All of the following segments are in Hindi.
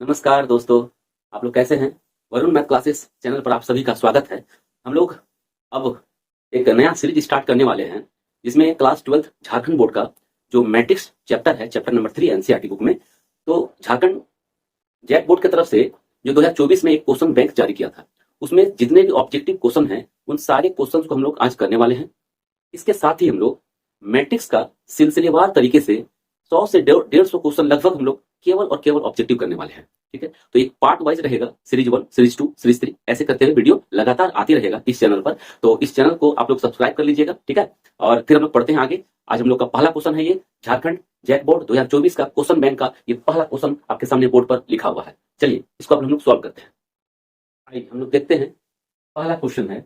नमस्कार दोस्तों, आप लोग कैसे हैं? वरुण मैथ क्लासेस चैनल पर आप सभी का स्वागत है। हम लोग अब एक नया सीरीज स्टार्ट करने वाले हैं जिसमें क्लास 12th झारखंड बोर्ड का जो मैट्रिक्स चैप्टर है, चैप्टर नंबर 3 एनसीईआरटी बुक में। तो झारखंड जैक बोर्ड की तरफ से जो 2024 में एक क्वेश्चन बैंक जारी किया था, उसमें जितने भी ऑब्जेक्टिव क्वेश्चन हैं उन सारे क्वेश्चन को हम लोग आज करने वाले हैं। इसके साथ ही हम लोग मैट्रिक्स का सिलसिलेवार तरीके से 100 से 150 क्वेश्चन लगभग हम लोग केवल और केवल ऑब्जेक्टिव करने वाले हैं। ठीक है, तो एक पार्ट वाइज रहेगा, सीरीज 1, सीरीज 2, सीरीज 3 ऐसे करते हुए वीडियो लगातार आती रहेगा इस चैनल पर। तो इस चैनल को आप लोग सब्सक्राइब कर लीजिएगा, ठीक है। और फिर हम लोग पढ़ते हैं आगे। आज हम लोग का पहला क्वेश्चन है, ये झारखंड जैक बोर्ड 2024 का क्वेश्चन बैंक का ये पहला क्वेश्चन आपके सामने बोर्ड पर लिखा हुआ है। चलिए इसको अब हम लोग सॉल्व करते हैं। आइए हम लोग देखते हैं। पहला क्वेश्चन है,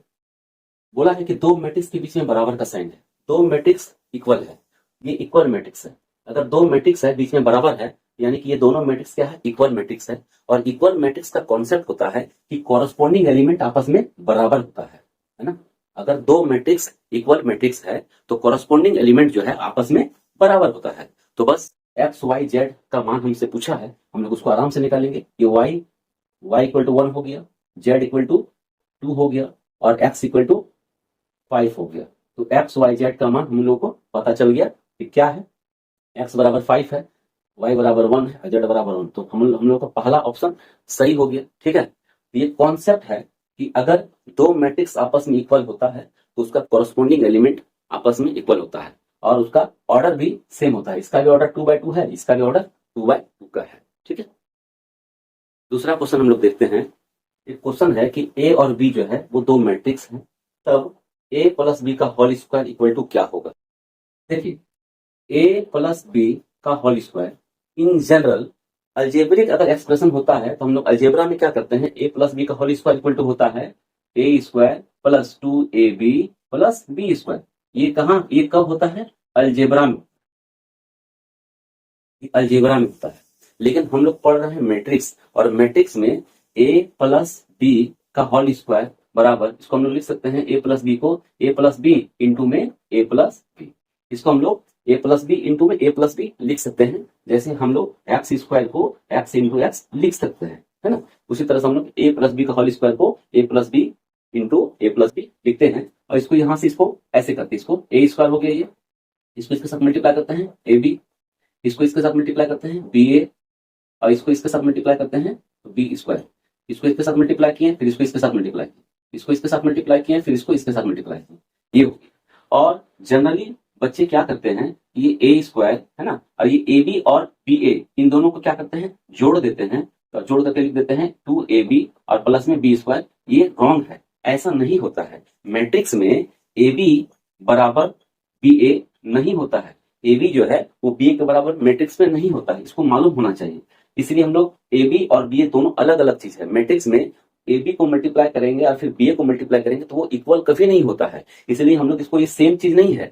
बोला है कि दो मैट्रिक्स के बीच में बराबर का साइन है। दो मैट्रिक्स इक्वल है, ये इक्वल मैट्रिक्स है। अगर दो मैट्रिक्स है बीच में बराबर है, यानी कि ये दोनों मैट्रिक्स क्या है? इक्वल मैट्रिक्स है। और इक्वल मैट्रिक्स का कॉन्सेप्ट होता है कि कॉरस्पॉन्डिंग एलिमेंट आपस में बराबर होता है ना। अगर दो मैट्रिक्स इक्वल मैट्रिक्स है तो कॉरस्पॉन्डिंग एलिमेंट जो है आपस में बराबर होता है। तो बस एक्स वाई जेड का मान हमसे पूछा है, हम लोग उसको आराम से निकालेंगे। ये y इक्वल टू 1 हो गया, z इक्वल टू 2 हो गया और x इक्वल टू 5 हो गया। तो एक्स वाई जेड का मान हम लोग को पता चल गया कि क्या है। x बराबर 5 है, y बराबर 1 है, z बराबर 1। तो हम लोग का पहला ऑप्शन सही हो गया। ठीक है, तो ये कॉन्सेप्ट है कि अगर दो मैट्रिक्स आपस में इक्वल होता है तो उसका कॉरस्पॉन्डिंग एलिमेंट आपस में इक्वल होता है और उसका ऑर्डर भी सेम होता है। इसका भी ऑर्डर 2/2 है, इसका भी ऑर्डर 2/2 का है। ठीक है, दूसरा क्वेश्चन हम लोग देखते हैं। एक क्वेश्चन है कि a और b जो है वो दो मैट्रिक्स हैं, तब a प्लस बी का होल स्क्वायर इक्वल टू क्या होगा? देखिए, a प्लस बी का whole square in general algebraic अगर एक्सप्रेशन होता है तो हम लोग अलजेब्रा में क्या करते हैं, a प्लस बी का होल स्क्वायर इक्वल टू होता है a square plus 2ab plus B square. ये कहाँ, ये कब होता है? अलजेब्रा में, अलजेब्रा में होता है। लेकिन हम लोग पढ़ रहे हैं मैट्रिक्स, और मैट्रिक्स में a प्लस बी का होल स्क्वायर बराबर, इसको हम लोग लिख सकते हैं a प्लस बी को a प्लस बी इंटू में a प्लस बी। इसको हम लोग a प्लस बी इंटू में a प्लस बी लिख सकते हैं, जैसे हम लोग एक्स स्क्वायर को x इंटू एक्स लिख सकते हैं, है ना। उसी तरह से हम लोग a प्लस बी का होल स्क्वायर को a plus B into a plus B लिखते हैं। और इसको यहाँ से इसको ऐसे करते हैं, इसको a स्क्वायर हो गया ये, इसको इसके साथ मल्टीप्लाई करते हैं ए बी, इसको इसके साथ मल्टीप्लाई करते हैं बी ए, और इसको इसके साथ मल्टीप्लाई करते हैं बी स्क्वायर। इसको इसके साथ मल्टीप्लाई किए, फिर इसको इसके साथ मल्टीप्लाई किए, इसको इसके साथ मल्टीप्लाई किए, फिर इसको इसके साथ मल्टीप्लाई किए, ये हो गया। और जनरली बच्चे क्या करते हैं, ये ए स्क्वायर है ना, और ये ए बी और बी ए, इन दोनों को क्या करते हैं, जोड़ देते हैं। तो जोड़ करके लिख देते हैं 2ab और प्लस में बी स्क्वायर। ये रॉन्ग है, ऐसा नहीं होता है। मैट्रिक्स में ए बी बराबर बी ए नहीं होता है। ए बी जो है वो बी ए के बराबर मैट्रिक्स में नहीं होता है, इसको मालूम होना चाहिए। इसलिए हम लोग ए बी और बी ए दोनों अलग अलग चीज है। मैट्रिक्स में ए बी को मल्टीप्लाई करेंगे और फिर बी ए को मल्टीप्लाई करेंगे तो वो इक्वल कभी नहीं होता है। इसलिए हम लोग इसको, ये सेम चीज नहीं है,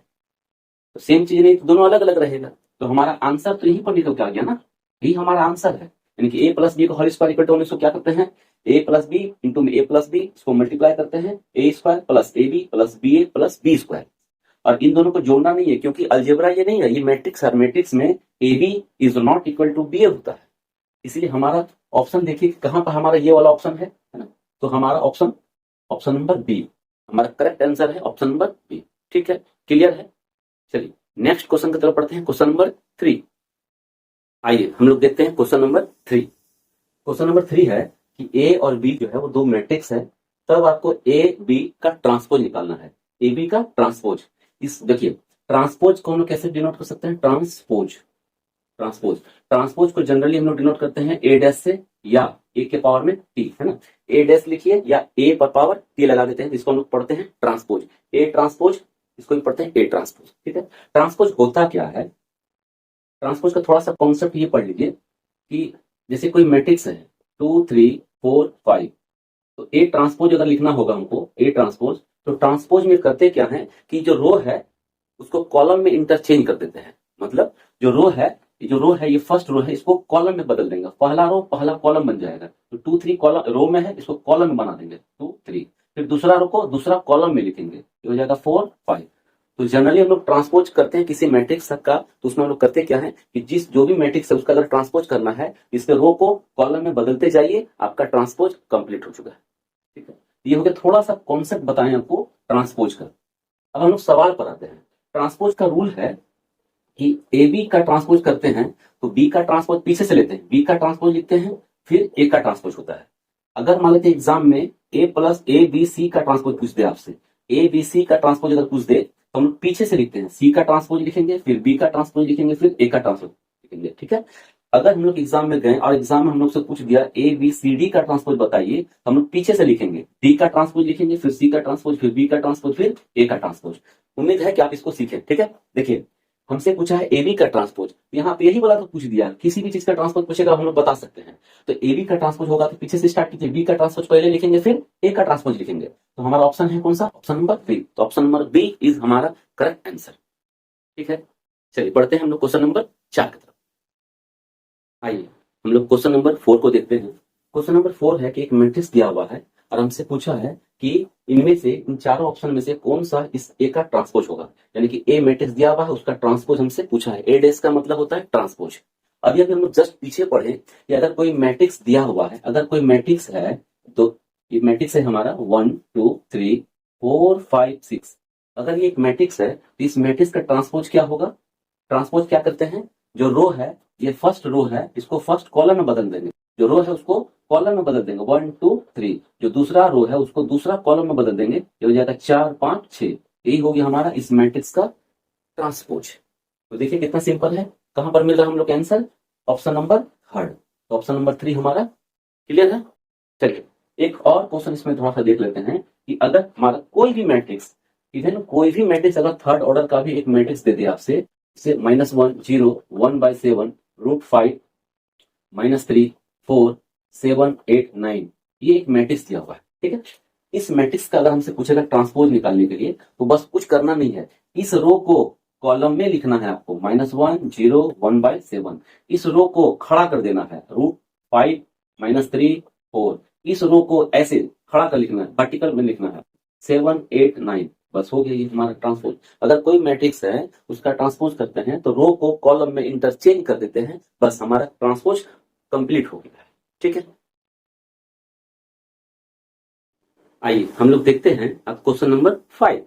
तो सेम चीज नहीं तो दोनों अलग अलग रहेगा। तो हमारा आंसर तो यहीं पर निकल के आ गया ना, यही हमारा आंसर है। यानी कि ए प्लस बी को होल स्क्वायर इक्वल टू इसको क्या करते हैं, ए प्लस बी इंटू में ए प्लस बी, इसको मल्टीप्लाई करते हैं a square plus a b plus b a plus B square. और इन दोनों को जोड़ना नहीं है क्योंकि अलजेब्रा ये नहीं है, ये मैट्रिक्स है। मैट्रिक्स में a b is not equal to b a होता है। इसलिए हमारा ऑप्शन देखिए कहां पर हमारा ये वाला ऑप्शन है ना। तो हमारा ऑप्शन, ऑप्शन नंबर बी हमारा करेक्ट आंसर है, ऑप्शन नंबर बी। ठीक है, क्लियर है। चलिए नेक्स्ट क्वेश्चन की तरफ पढ़ते हैं, क्वेश्चन नंबर 3। आइए हम लोग देखते हैं क्वेश्चन नंबर 3। क्वेश्चन नंबर 3 है कि ए और बी जो है वो दो मैट्रिक्स है, तब आपको ए बी का ट्रांसपोज निकालना है। ए बी का ट्रांसपोज, इस देखिए ट्रांसपोज को हम लोग कैसे डिनोट कर सकते हैं, ट्रांसपोज। ट्रांसपोज, ट्रांसपोज को जनरली हम लोग डिनोट करते हैं ए डैश से या ए के पावर में टी, है ना। ए डैश लिखिए या ए पर पावर टी लगा देते हैं, जिसको हम लोग पढ़ते हैं ट्रांसपोज। ए ट्रांसपोज, इसको भी पढ़ते हैं ए ट्रांसपोज। ठीक है, ट्रांसपोज होता क्या है, ट्रांसपोज का थोड़ा सा कॉन्सेप्ट ये पढ़ लीजिए कि जैसे कोई मैट्रिक्स है 2 3 4 5, तो ए ट्रांसपोज अगर लिखना होगा हमको, ए ट्रांसपोज, तो ट्रांसपोज में करते क्या है कि जो रो है उसको कॉलम में इंटरचेंज कर देते हैं। मतलब जो रो है, ये फर्स्ट रो है, इसको कॉलम में बदल देंगे। पहला रो पहला कॉलम बन जाएगा, तो 2 3 कॉलम रो में है, इसको कॉलम में बना देंगे 2 3। फिर दूसरा रो को दूसरा कॉलम में लिखेंगे, ये हो जाएगा 4 5। तो जनरली हम लोग ट्रांसपोज करते हैं किसी मैट्रिक्स का, तो उसमें हम लोग करते क्या है कि जो भी मैट्रिक्स है उसका अगर ट्रांसपोज करना है, इसके रो को कॉलम में बदलते जाइए, आपका ट्रांसपोज कंप्लीट हो चुका है। ठीक है, ये हो गया थोड़ा सा कॉन्सेप्ट बताएं आपको ट्रांसपोज का। अब हम लोग सवाल पर आते हैं। ट्रांसपोज का रूल है कि ए बी का ट्रांसपोज करते हैं तो बी का ट्रांसपोज पीछे से लेते हैं, बी का ट्रांसपोज लिखते हैं, फिर ए का ट्रांसपोज होता है। अगर मान लेते एग्जाम में a plus a B C का ट्रांसपोज पूछ दे आपसे, ए बी सी का ट्रांसपोज अगर पूछ दे तो हम लोग पीछे से लिखते हैं, सी का ट्रांसपोज लिखेंगे, फिर बी का ट्रांसपोज लिखेंगे, फिर ए का ट्रांसपोज लिखेंगे। ठीक है, अगर हम लोग एग्जाम में गए और एग्जाम में हम लोग से पूछ दिया ए बी सी डी का ट्रांसपोज बताइए, तो हम लोग पीछे से लिखेंगे, डी का ट्रांसपोज लिखेंगे, फिर सी का ट्रांसपोज, फिर बी का ट्रांसपोज, फिर ए का ट्रांसपोज। उम्मीद है कि आप इसको सीखें। ठीक है, देखिए हमसे पूछा है एबी का ट्रांसपोज, यहाँ पे यही वाला तो पूछ दिया, किसी भी चीज का ट्रांसपोज पूछेगा हम लोग बता सकते हैं। तो एबी का ट्रांसपोज होगा तो पीछे से स्टार्ट कीजिए, बी का ट्रांसपोज पहले लिखेंगे, फिर ए का ट्रांसपोज लिखेंगे। तो हमारा ऑप्शन है कौन सा? Option number B. तो ऑप्शन नंबर बी इज हमारा करेक्ट आंसर। ठीक है, चलिए पढ़ते हैं हम लोग क्वेश्चन नंबर 4 की तरफ। आइए हम लोग क्वेश्चन नंबर 4 को देखते हैं। क्वेश्चन नंबर 4 है कि एक मैट्रिक्स दिया हुआ है और हमसे पूछा है कि इनमें से इन चारों ऑप्शन में से कौन सा इस ए का ट्रांसपोज होगा। यानी कि ए मैट्रिक्स दिया हुआ है, उसका ट्रांसपोज हमसे पूछा है। ए डेस का मतलब होता है ट्रांसपोज। अभी अगर हम लोग जस्ट पीछे पढ़े कि अगर कोई मैट्रिक्स दिया हुआ है, अगर कोई मैट्रिक्स है तो ये मैट्रिक्स है हमारा 1 2 3 4 5 6। अगर ये एक मैट्रिक्स है तो इस मैट्रिक्स का ट्रांसपोज क्या होगा? ट्रांसपोज क्या करते हैं, जो रो है, ये फर्स्ट रो है, इसको फर्स्ट कॉलम में बदल देंगे, जो रो है उसको कॉलम में बदल देंगे 1 2 3। जो दूसरा रो है उसको दूसरा कॉलम में बदल देंगे, ये हो जाएगा 4 5 6। यही हो गया हमारा इस मैट्रिक्स का ट्रांसपोज। तो देखिए कितना सिंपल है। कहां पर मिल रहा है हम लोग आंसर? Option number third. तो ऑप्शन नंबर 3 हमारा क्लियर है। चलिए एक और क्वेश्चन इसमें थोड़ा सा देख लेते हैं कि अगर हमारा कोई भी मैट्रिक्स, इवन कोई भी मैट्रिक्स अगर थर्ड ऑर्डर का भी एक मैट्रिक्स दे दे आपसे, से -1 0 1/7 √5 -3 4 7 8 9, ये एक मैट्रिक्स दिया हुआ है। ठीक है, इस मैट्रिक्स का अगर हमसे पूछेगा ट्रांसपोज निकालने के लिए तो बस कुछ करना नहीं है, इस रो को कॉलम में लिखना है आपको, -1 0 1/7। इस रो को खड़ा कर देना है, √5 -3 4। इस रो को ऐसे खड़ा कर लिखना है, वर्टिकल में लिखना है 7 8 9। बस हो गया ये हमारा ट्रांसपोज। अगर कोई मैट्रिक्स है उसका ट्रांसपोज करते हैं तो रो को कॉलम में इंटरचेंज कर देते हैं, बस हमारा ट्रांसपोज कंप्लीट हो गया है। ठीक है, आइए हम लोग देखते हैं अब क्वेश्चन नंबर 5।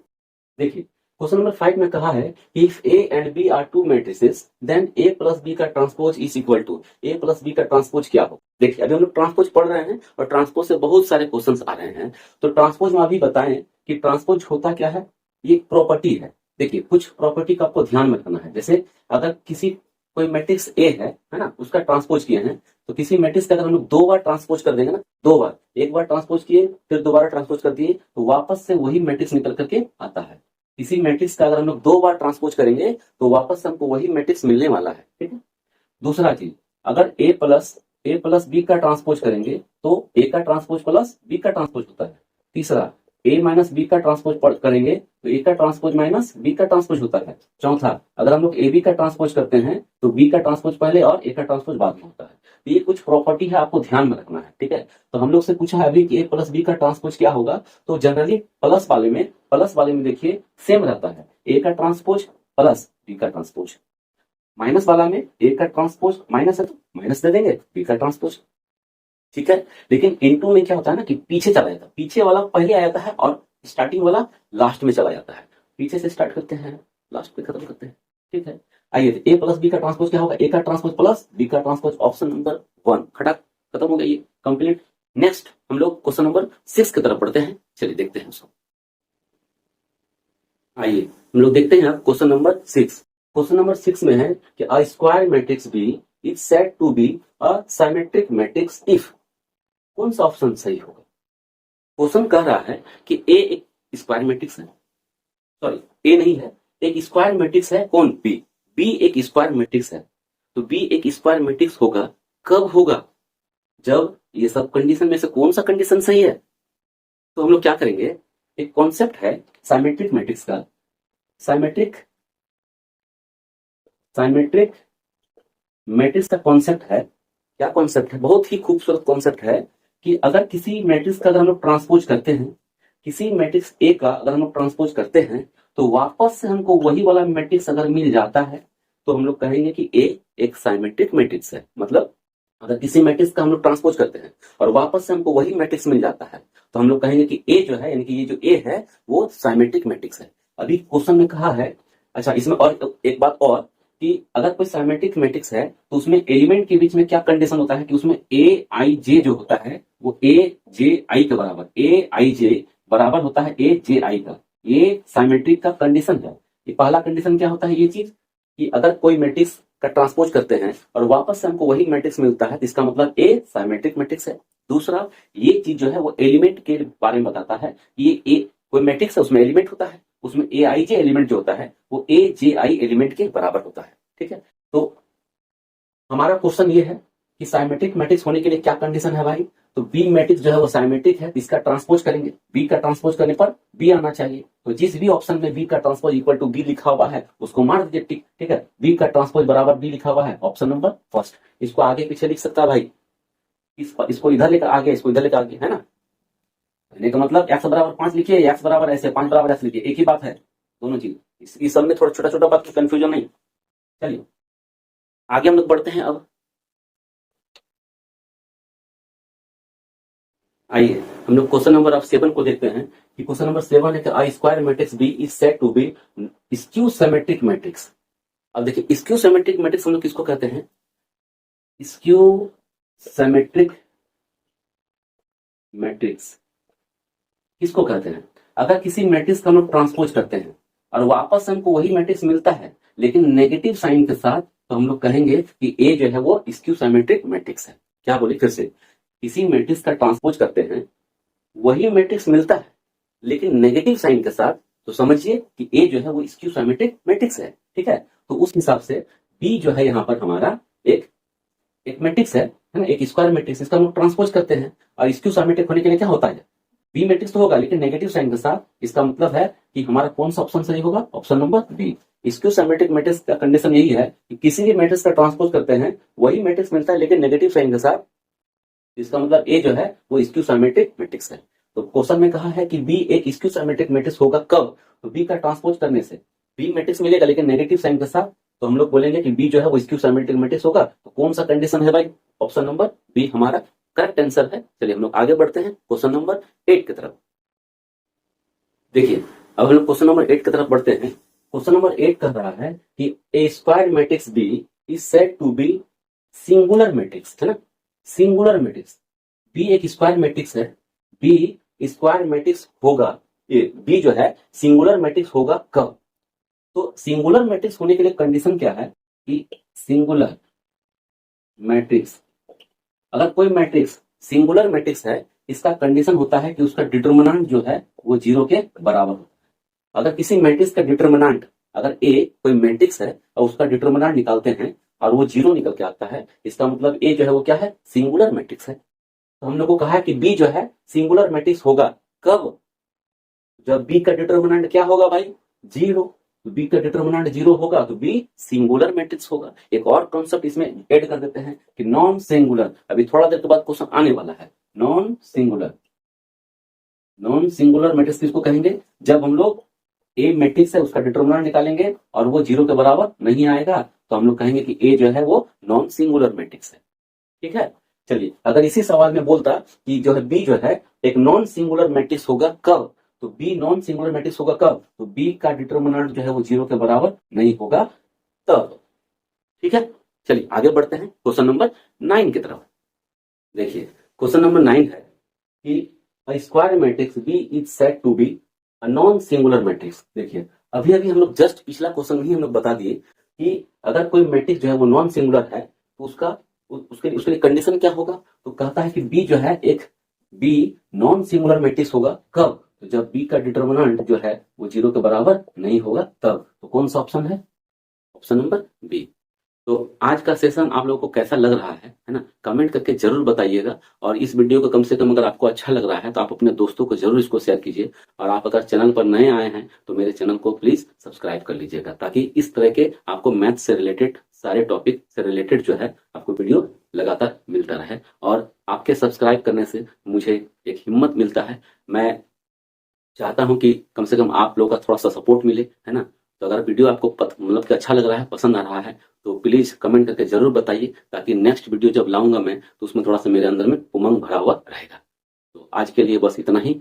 देखिए क्वेश्चन नंबर 5 में कहा है if a and b are two matrices then a plus B का transpose is equal to, a plus B का ट्रांसपोज क्या हो। देखिए अभी हम लोग ट्रांसपोज पढ़ रहे हैं और ट्रांसपोज से बहुत सारे क्वेश्चंस आ रहे हैं। तो ट्रांसपोज में अभी बताएं कि ट्रांसपोज होता क्या है। ये एक प्रॉपर्टी है। देखिए कुछ प्रॉपर्टी का आपको ध्यान में रखना है। जैसे अगर किसी कोई मैट्रिक्स ए है ना, उसका ट्रांसपोज किए हैं, तो किसी मैट्रिक्स का अगर हम लोग 2 बार ट्रांसपोज कर देंगे ना, 2 बार, एक बार ट्रांसपोज किए फिर दोबारा ट्रांसपोज कर दिए, तो वापस से वही मैट्रिक्स निकल करके आता है। किसी मैट्रिक्स का अगर हम लोग 2 बार ट्रांसपोज करेंगे तो वापस से हमको वही मैट्रिक्स मिलने वाला है। ठीक है, दूसरा चीज, अगर ए प्लस बी का ट्रांसपोज करेंगे तो ए का ट्रांसपोज प्लस बी का ट्रांसपोज होता है। तीसरा, ए माइनस बी का ट्रांसपोज करेंगे तो ए का ट्रांसपोज माइनस बी का ट्रांसपोज होता है। चौथा, अगर हम लोग ए बी का ट्रांसपोज करते हैं तो बी का ट्रांसपोज पहले और ए का ट्रांसपोज बाद में होता है। तो ये कुछ प्रॉपर्टी है, आपको ध्यान में रखना है। ठीक है, तो हम लोग से पूछा है अभी कि ए प्लस बी का ट्रांसपोज क्या होगा। तो जनरली प्लस वाले में देखिए सेम रहता है, ए का ट्रांसपोज प्लस बी का ट्रांसपोज। माइनस वाला में ए का ट्रांसपोज माइनस है तो माइनस दे देंगे, बी का ट्रांसपोज। ठीक है, लेकिन इनटू में क्या होता है ना कि पीछे चला जाता है, पीछे वाला पहले आ जाता है और स्टार्टिंग वाला लास्ट में चला जाता है। पीछे से स्टार्ट करते हैं, लास्ट पे खत्म करते हैं। ठीक है, आइए ए प्लस बी का ट्रांसपोज क्या होगा, ए का ट्रांसपोज प्लस बी का ट्रांसपोज, ऑप्शन नंबर 1 खटाक खत्म हो गया, ये कंप्लीट। नेक्स्ट हम लोग क्वेश्चन नंबर 6 की तरफ पढ़ते हैं। चलिए देखते हैं उसको। आइए हम लोग देखते हैं क्वेश्चन नंबर 6। क्वेश्चन नंबर 6 में है कि a square matrix B is said to be a symmetric matrix if. कौन सा ऑप्शन सही होगा? क्वेश्चन कह रहा है कि ए एक स्क्वायर मैट्रिक्स है, सॉरी ए नहीं है, एक स्क्वायर मैट्रिक्स है। कौन? बी। बी एक स्क्वायर मैट्रिक्स है। तो बी एक स्क्वायर मैट्रिक्स होगा, कब होगा? जब ये सब कंडीशन में से कौन सा कंडीशन सही है? तो हम लोग क्या करेंगे, एक कॉन्सेप्ट है सिमेट्रिक मैट्रिक्स का। सिमेट्रिक मैट्रिक्स का कॉन्सेप्ट है, क्या कॉन्सेप्ट है? बहुत ही खूबसूरत कॉन्सेप्ट है कि अगर किसी मैट्रिक्स का अगर हम लोग ट्रांसपोज करते हैं, किसी मैट्रिक्स ए का अगर हम लोग ट्रांसपोज करते हैं तो वापस से हमको वही वाला मैट्रिक्स अगर मिल जाता है तो हम लोग कहेंगे कि ए एक साइमेट्रिक मैट्रिक्स है। मतलब अगर किसी मैट्रिक्स का हम लोग ट्रांसपोज करते हैं और वापस से हमको वही मैट्रिक्स मिल जाता है तो हम लोग कहेंगे कि ए जो है, यानी कि ये जो ए है वो साइमेट्रिक मैट्रिक्स है। अभी क्वेश्चन में कहा है, अच्छा इसमें और एक बात और, कि अगर कोई साइमेट्रिक मैट्रिक्स है तो उसमें एलिमेंट के बीच में क्या कंडीशन होता है कि उसमें ए आई जे जो होता है वो ए जे आई के बराबर, ए आई जे बराबर होता है ए जे आई का। ये साइमेट्रिक का कंडीशन है। ये पहला कंडीशन क्या होता है, ये चीज कि अगर कोई मैट्रिक्स का ट्रांसपोज करते हैं और वापस से हमको वही मैट्रिक्स मिलता है तो इसका मतलब ए साइमेट्रिक मैट्रिक्स है। दूसरा, ये चीज जो है वो एलिमेंट के बारे में बताता है। ये ए कोई मैट्रिक्स है उसमें एलिमेंट होता है, उसमें ए आई जे एलिमेंट जो होता है वो ए जे आई एलिमेंट के बराबर होता है। ठीक है, तो हमारा क्वेश्चन ये है कि साइमेट्रिक मैट्रिक्स होने के लिए क्या कंडीशन है भाई। तो बी मैट्रिक्स जो है वो साइमेट्रिक है, इसका ट्रांसपोज करेंगे, बी का ट्रांसपोज करने पर बी आना चाहिए। तो जिस भी ऑप्शन में बी का ट्रांसपोज इक्वल टू बी लिखा हुआ है उसको मार दीजिए टिक। ठीक है, बी का ट्रांसपोज बराबर बी लिखा हुआ है, ऑप्शन नंबर फर्स्ट। इसको आगे पीछे लिख सकता है भाई, इसको इधर लेकर आगे, इसको इधर लेकर आगे, है ना। कहने का मतलब एक्स बराबर 5 लिखिए, एक्स बराबर ऐसे, 5 बराबर ऐसे लिखिए, एक ही बात है दोनों चीज। इस सब में थोड़ा छोटा छोटा बात कंफ्यूजन नहीं। चलिए आगे हम लोग बढ़ते हैं। अब आइए हम लोग क्वेश्चन नंबर अब 7 को देखते हैं कि क्वेश्चन नंबर 7 है कि a square matrix B is said to be skew symmetric matrix. अब देखिए स्क्यू सिमेट्रिक मैट्रिक्स हम लोग किसको कहते हैं, स्क्यू सिमेट्रिक मैट्रिक्स किसको कहते हैं। अगर किसी मैट्रिक्स का हम लोग ट्रांसपोज करते हैं और वापस हमको वही मैट्रिक्स मिलता है लेकिन नेगेटिव साइन के साथ, तो हम लोग कहेंगे कि ए जो है वो स्क्यू सिमेट्रिक मैट्रिक्स है। क्या बोले फिर से, किसी मैट्रिक्स का ट्रांसपोज करते हैं, वही मैट्रिक्स मिलता है लेकिन नेगेटिव साइन के साथ, तो समझिए कि ए जो है वो स्क्यू सिमेट्रिक मैट्रिक्स है। ठीक है, तो उस हिसाब से बी जो है यहाँ पर हमारा एक एक मैट्रिक्स है ना, एक स्क्वायर मैट्रिक्स, इसका हम लोग ट्रांसपोज करते हैं और स्क्यू सिमेट्रिक होने के लिए क्या होता है, बी मैट्रिक्स तो होगा लेकिन नेगेटिव साइन के साथ। इसका मतलब है कि हमारा कौन सा ऑप्शन सही होगा, option number B. Skew symmetric matrix का कंडीशन यही है कि किसी भी मैट्रिक्स का ट्रांसपोज करते हैं वही मैट्रिक्स मिलता है लेकिन नेगेटिव साइन के साथ। इसका मतलब ए जो है वो स्क्यू सिमेट्रिक मैट्रिक्स है। तो क्वेश्चन में कहा है कि बी एक स्क्यू सिमेट्रिक मैट्रिक्स होगा कब, तो बी का ट्रांसपोज करने से बी मैट्रिक्स मिलेगा लेकिन नेगेटिव साइन के साथ, तो हम लोग बोलेंगे कि बी जो है वो स्क्यू सिमेट्रिक मैट्रिक्स होगा। तो कौन सा कंडीशन है भाई, ऑप्शन नंबर बी हमारा करेक्ट आंसर है। चलिए हम लोग आगे बढ़ते हैं क्वेश्चन नंबर 8 की तरफ। देखिए अब हम लोग क्वेश्चन नंबर 8 की तरफ बढ़ते हैं। क्वेश्चन नंबर 8 कह रहा है कि a square matrix B is said to be singular matrix, है ना, सिंगुलर मैट्रिक्स। बी एक स्क्वायर मैट्रिक्स है, बी स्क्वायर मैट्रिक्स होगा, ये बी जो है सिंगुलर मैट्रिक्स होगा कब। तो सिंगुलर मैट्रिक्स होने के लिए कंडीशन क्या है कि सिंगुलर मैट्रिक्स, अगर कोई मैट्रिक्स सिंगुलर मैट्रिक्स है इसका कंडीशन होता है कि उसका डिटर्मिनेंट जो है वो 0 के बराबर हो। अगर किसी मैट्रिक्स का डिटर्मिनेंट, अगर ए कोई मैट्रिक्स है और उसका डिटर्मिनेंट निकालते हैं और वो 0 निकल के आता है, इसका मतलब ए जो है वो क्या है, सिंगुलर मैट्रिक्स है। तो हम लोग को कहा है कि बी जो है सिंगुलर मैट्रिक्स होगा कब, जब बी का डिटर्मिनेंट क्या होगा भाई, 0। तो बी का डिटर्मिनेंट 0 होगा तो बी सिंगुलर मैट्रिक्स होगा। एक और कॉन्सेप्ट इसमें ऐड कर देते हैं कि नॉन सिंगुलर, अभी थोड़ा देर के बाद क्वेश्चन आने वाला है। Non singular, non singular matrix किसको कहेंगे, जब हम लोग ए मैट्रिक्स है उसका डिटर्मिनेंट निकालेंगे और वो 0 के बराबर नहीं आएगा तो हम लोग कहेंगे कि ए जो है वो नॉन सिंगुलर मैट्रिक्स है। ठीक है, चलिए अगर इसी सवाल में बोलता कि जो है बी जो है एक नॉन सिंगुलर मैट्रिक्स होगा कब, तो बी नॉन सिंगुलर मैट्रिक्स होगा कब, तो बी का डिटर्मिनेंट जो है वो 0 के बराबर नहीं होगा तब। ठीक है, चलिए आगे बढ़ते हैं क्वेश्चन नंबर 9 की तरफ। देखिए क्वेश्चन नंबर 9 है कि a square matrix B is said to be a non singular matrix. देखिए अभी अभी हम लोग जस्ट पिछला क्वेश्चन में ही हम लोग बता दिए कि अगर कोई मैट्रिक्स जो है वो नॉन सिंगुलर है तो उसके लिए कंडीशन क्या होगा। तो कहता है कि बी जो है एक बी नॉन सिंगुलर मैट्रिक्स होगा कब, तो जब बी का डिटर्मिनेंट जो है वो 0 के बराबर नहीं होगा तब। तो कौन सा ऑप्शन है, ऑप्शन नंबर बी। तो आज का सेशन आप लोगों को कैसा लग रहा है ना, कमेंट करके जरूर बताइएगा। और इस वीडियो को कम से कम अगर आपको अच्छा लग रहा है तो आप अपने दोस्तों को जरूर इसको शेयर कीजिए। और आप अगर चैनल पर नए आए हैं तो मेरे चैनल को प्लीज सब्सक्राइब कर लीजिएगा, ताकि इस तरह के आपको मैथ से रिलेटेड सारे टॉपिक से रिलेटेड जो है आपको वीडियो लगातार मिलता रहे। और आपके सब्सक्राइब करने से मुझे एक हिम्मत मिलता है, मैं चाहता हूं कि कम से कम आप लोगों का थोड़ा सा सपोर्ट मिले, है ना। तो अगर वीडियो आपको मतलब कि अच्छा लग रहा है, पसंद आ रहा है, तो प्लीज कमेंट करके जरूर बताइए, ताकि नेक्स्ट वीडियो जब लाऊंगा मैं तो उसमें थोड़ा सा मेरे अंदर में उमंग भरा हुआ रहेगा। तो आज के लिए बस इतना ही।